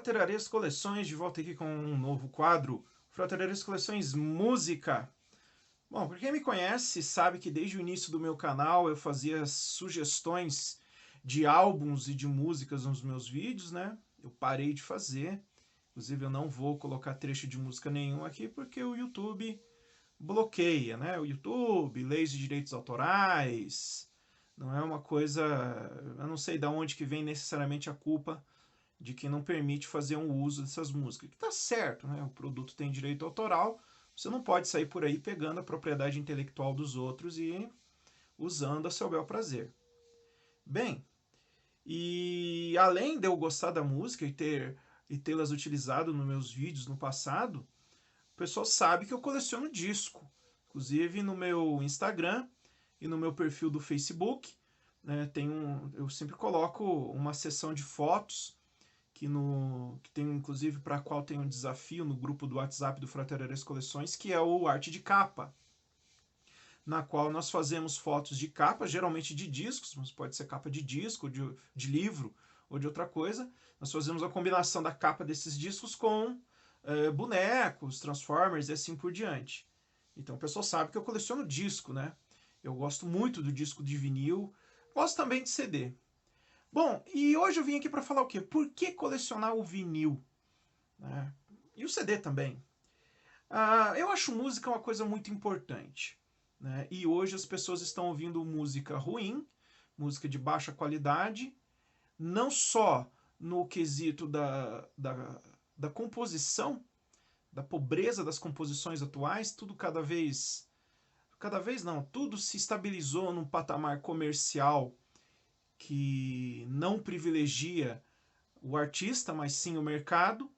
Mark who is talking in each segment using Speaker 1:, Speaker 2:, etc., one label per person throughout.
Speaker 1: Frater Ares Coleções, de volta aqui com um novo quadro, Frater Ares Coleções Música. Bom, para quem me conhece sabe que desde o início do meu canal eu fazia sugestões de álbuns e de músicas nos meus vídeos, né? Eu parei de fazer, inclusive eu não vou colocar trecho de música nenhum aqui porque o YouTube bloqueia, né? O YouTube, leis de direitos autorais, não é uma coisa... Eu não sei de onde que vem necessariamente a culpa de quem não permite fazer um uso dessas músicas. Que tá certo, né? O produto tem direito autoral, você não pode sair por aí pegando a propriedade intelectual dos outros e usando a seu bel prazer. Bem, e além de eu gostar da música e tê-las utilizado nos meus vídeos no passado, o pessoal sabe que eu coleciono disco. Inclusive no meu Instagram e no meu perfil do Facebook, né, eu sempre coloco uma seção de fotos que tem inclusive para a qual tem um desafio no grupo do WhatsApp do Frater Ares Coleções, que é o arte de capa, na qual nós fazemos fotos de capa, geralmente de discos, mas pode ser capa de disco, de livro ou de outra coisa. Nós fazemos a combinação da capa desses discos com bonecos, Transformers e assim por diante. Então o pessoal sabe que eu coleciono disco, né? Eu gosto muito do disco de vinil, gosto também de CD. Bom, e hoje eu vim aqui para falar o quê? Por que colecionar o vinil? Né? E o CD também. Eu acho música uma coisa muito importante. Né? E hoje as pessoas estão ouvindo música ruim, música de baixa qualidade, não só no quesito da composição, da pobreza das composições atuais, tudo cada vez não, tudo se estabilizou num patamar comercial que não privilegia o artista, mas sim o mercado,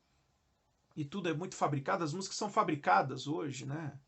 Speaker 1: e tudo é muito fabricado, as músicas são fabricadas hoje, né?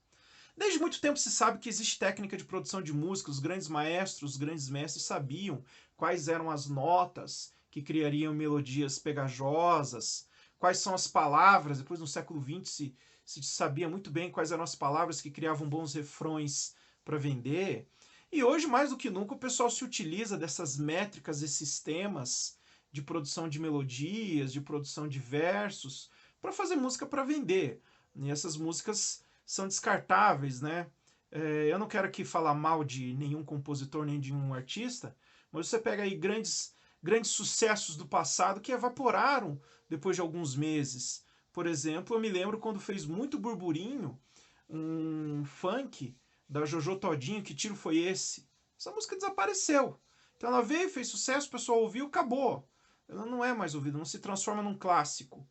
Speaker 1: Desde muito tempo se sabe que existe técnica de produção de música, os grandes maestros, os grandes mestres sabiam quais eram as notas que criariam melodias pegajosas, quais são as palavras, depois no século XX se sabia muito bem quais eram as palavras que criavam bons refrões para vender. E hoje, mais do que nunca, o pessoal se utiliza dessas métricas e sistemas de produção de melodias, de produção de versos, para fazer música para vender. E essas músicas são descartáveis, né? Eu não quero aqui falar mal de nenhum compositor nem de um artista, mas você pega aí grandes sucessos do passado que evaporaram depois de alguns meses. Por exemplo, eu me lembro quando fez muito burburinho um funk da Jojo Todinho, Que Tiro Foi Esse? Essa música desapareceu. Então ela veio, fez sucesso, o pessoal ouviu, acabou. Ela não é mais ouvida, não se transforma num clássico.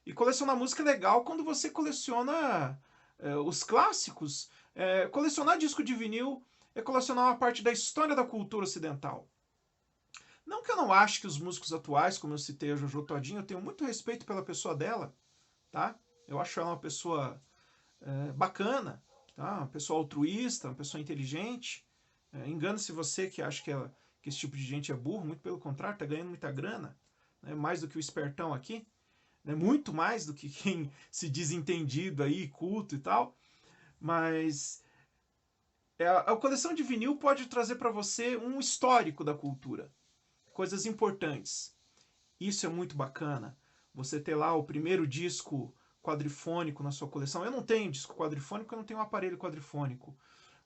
Speaker 1: E colecionar música é legal quando você coleciona os clássicos. Colecionar disco de vinil é colecionar uma parte da história da cultura ocidental. Não que eu não ache que os músicos atuais, como eu citei a Jojo Todinho, eu tenho muito respeito pela pessoa dela, tá? Eu acho ela uma pessoa bacana, tá? Uma pessoa altruísta, uma pessoa inteligente. Engana-se você que acha que esse tipo de gente é burro, muito pelo contrário, tá ganhando muita grana, né? Mais do que o espertão aqui, né? Muito mais do que quem se diz entendido aí, culto e tal. Mas a coleção de vinil pode trazer para você um histórico da cultura, coisas importantes. Isso é muito bacana. Você ter lá o primeiro disco quadrifônico na sua coleção. Eu não tenho disco quadrifônico, eu não tenho um aparelho quadrifônico.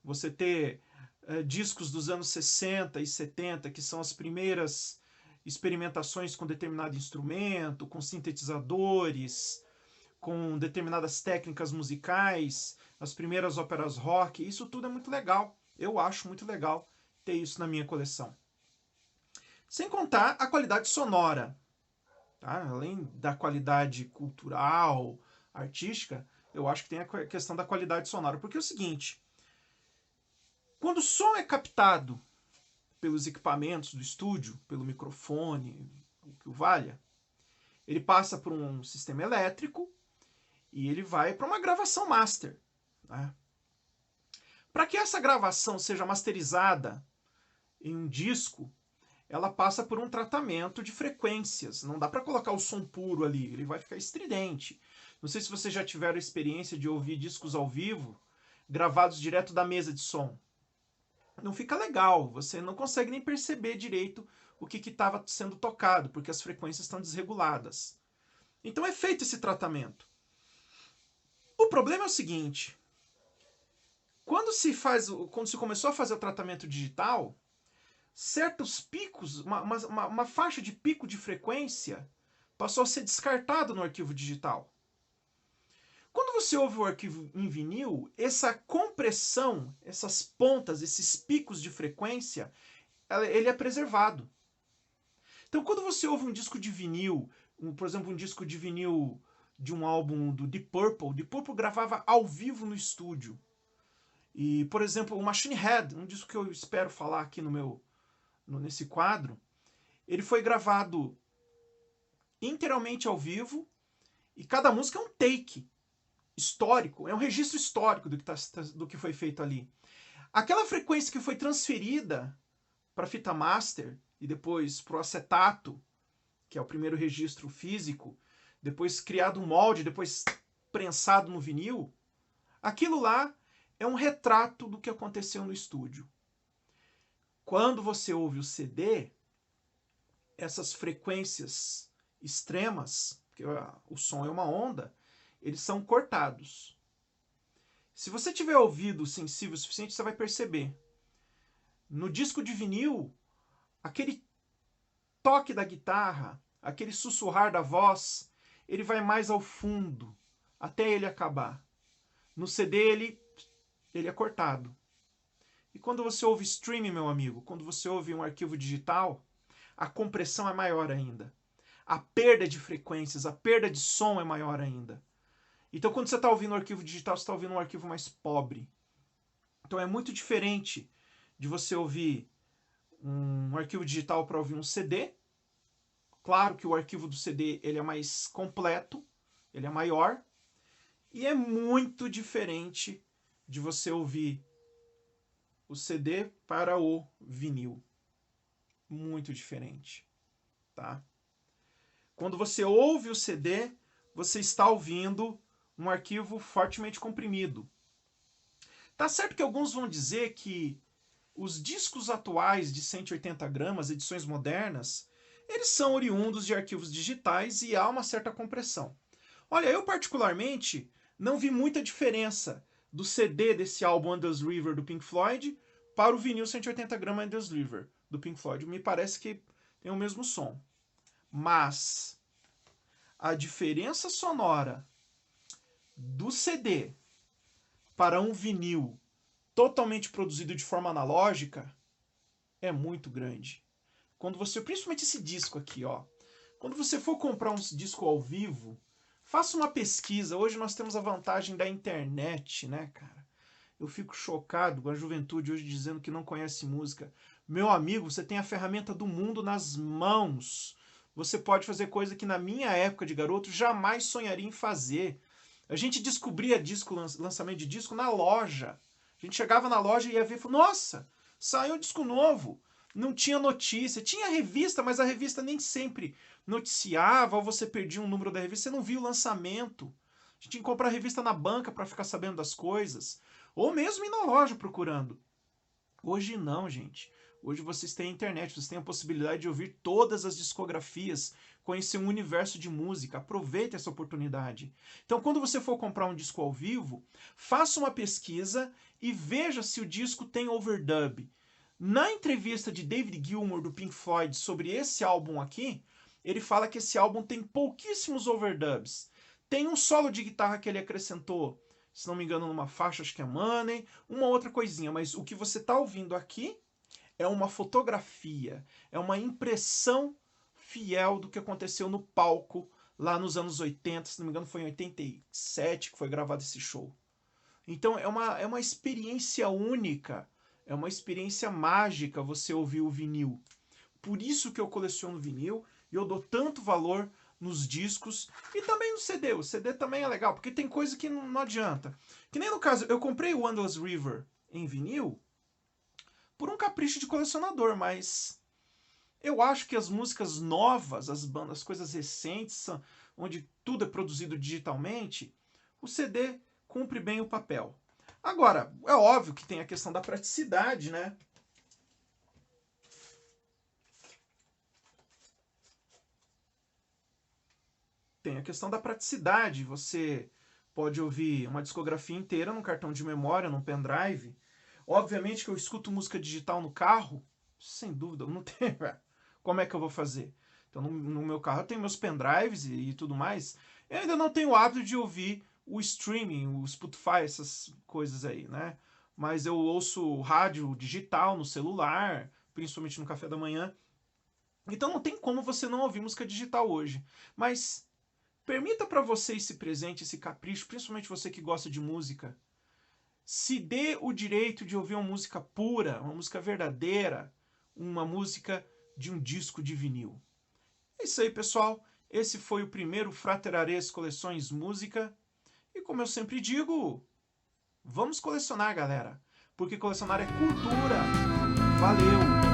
Speaker 1: Você ter discos dos anos 60 e 70, que são as primeiras experimentações com determinado instrumento, com sintetizadores, com determinadas técnicas musicais, as primeiras óperas rock, isso tudo é muito legal. Eu acho muito legal ter isso na minha coleção. Sem contar a qualidade sonora. Tá? Além da qualidade cultural, artística, eu acho que tem a questão da qualidade sonora. Porque é o seguinte, quando o som é captado pelos equipamentos do estúdio, pelo microfone, o que o valha, ele passa por um sistema elétrico e ele vai para uma gravação master. Né? Para que essa gravação seja masterizada em um disco, ela passa por um tratamento de frequências. Não dá para colocar o som puro ali, ele vai ficar estridente. Não sei se vocês já tiveram a experiência de ouvir discos ao vivo, gravados direto da mesa de som. Não fica legal, você não consegue nem perceber direito o que estava sendo tocado, porque as frequências estão desreguladas. Então é feito esse tratamento. O problema é o seguinte, quando se começou a fazer o tratamento digital, certos picos, uma faixa de pico de frequência passou a ser descartado no arquivo digital. Quando você ouve o arquivo em vinil, essa compressão, essas pontas, esses picos de frequência, ele é preservado. Então quando você ouve um disco de vinil, por exemplo, um disco de vinil de um álbum do Deep Purple gravava ao vivo no estúdio. E, por exemplo, o Machine Head, um disco que eu espero falar aqui nesse quadro, ele foi gravado inteiramente ao vivo e cada música é um take histórico, é um registro histórico do que foi feito ali. Aquela frequência que foi transferida para a fita master e depois para o acetato, que é o primeiro registro físico, depois criado um molde, depois prensado no vinil, aquilo lá é um retrato do que aconteceu no estúdio. Quando você ouve o CD, essas frequências extremas, porque o som é uma onda, eles são cortados. Se você tiver ouvido sensível o suficiente, você vai perceber. No disco de vinil, aquele toque da guitarra, aquele sussurrar da voz, ele vai mais ao fundo, até ele acabar. No CD, ele é cortado. E quando você ouve streaming, meu amigo, quando você ouve um arquivo digital, a compressão é maior ainda. A perda de frequências, a perda de som é maior ainda. Então, quando você está ouvindo um arquivo digital, você está ouvindo um arquivo mais pobre. Então, é muito diferente de você ouvir um arquivo digital para ouvir um CD. Claro que o arquivo do CD ele é mais completo, ele é maior. E é muito diferente de você ouvir o CD para o vinil. Muito diferente, tá? Quando você ouve o CD, você está ouvindo um arquivo fortemente comprimido. Tá certo que alguns vão dizer que os discos atuais de 180 gramas, edições modernas, eles são oriundos de arquivos digitais e há uma certa compressão. Olha, eu particularmente não vi muita diferença do CD desse álbum Endless River do Pink Floyd para o vinil 180 gramas Endless River do Pink Floyd. Me parece que tem o mesmo som. Mas a diferença sonora do CD para um vinil totalmente produzido de forma analógica é muito grande. Quando você, principalmente esse disco aqui, ó, quando você for comprar um disco ao vivo, faça uma pesquisa. Hoje nós temos a vantagem da internet, né, cara? Eu fico chocado com a juventude hoje dizendo que não conhece música. Meu amigo, você tem a ferramenta do mundo nas mãos. Você pode fazer coisa que na minha época de garoto jamais sonharia em fazer. A gente descobria lançamento de disco na loja. A gente chegava na loja e ia ver e falou, nossa, saiu um disco novo. Não tinha notícia. Tinha revista, mas a revista nem sempre noticiava ou você perdia um número da revista. Você não via o lançamento. A gente tinha que comprar a revista na banca para ficar sabendo das coisas. Ou mesmo ir na loja procurando. Hoje não, gente. Hoje vocês têm a internet, vocês têm a possibilidade de ouvir todas as discografias, conhecer um universo de música. Aproveite essa oportunidade. Então, quando você for comprar um disco ao vivo, faça uma pesquisa e veja se o disco tem overdub. Na entrevista de David Gilmour do Pink Floyd sobre esse álbum aqui, ele fala que esse álbum tem pouquíssimos overdubs. Tem um solo de guitarra que ele acrescentou, se não me engano, numa faixa, acho que é Money, uma outra coisinha, mas o que você está ouvindo aqui é uma fotografia, é uma impressão fiel do que aconteceu no palco lá nos anos 80, se não me engano foi em 87 que foi gravado esse show. Então é uma experiência única, é uma experiência mágica você ouvir o vinil. Por isso que eu coleciono vinil e eu dou tanto valor nos discos e também no CD. O CD também é legal, porque tem coisa que não adianta. Que nem no caso, eu comprei o Endless River em vinil por um capricho de colecionador, mas eu acho que as músicas novas, as bandas, as coisas recentes, onde tudo é produzido digitalmente, o CD cumpre bem o papel. Agora, é óbvio que tem a questão da praticidade, né? tem a questão da praticidade. Você pode ouvir uma discografia inteira num cartão de memória, num pendrive. Obviamente que eu escuto música digital no carro, sem dúvida, não tem. Como é que eu vou fazer? Então, no meu carro eu tenho meus pendrives e tudo mais. Eu ainda não tenho o hábito de ouvir o streaming, o Spotify, essas coisas aí, né? Mas eu ouço rádio digital no celular, principalmente no café da manhã. Então não tem como você não ouvir música digital hoje. Mas permita para você esse presente, esse capricho, principalmente você que gosta de música. Se dê o direito de ouvir uma música pura, uma música verdadeira, uma música de um disco de vinil. É isso aí, pessoal. Esse foi o primeiro Fraterares Coleções Música. E como eu sempre digo, vamos colecionar, galera. Porque colecionar é cultura. Valeu!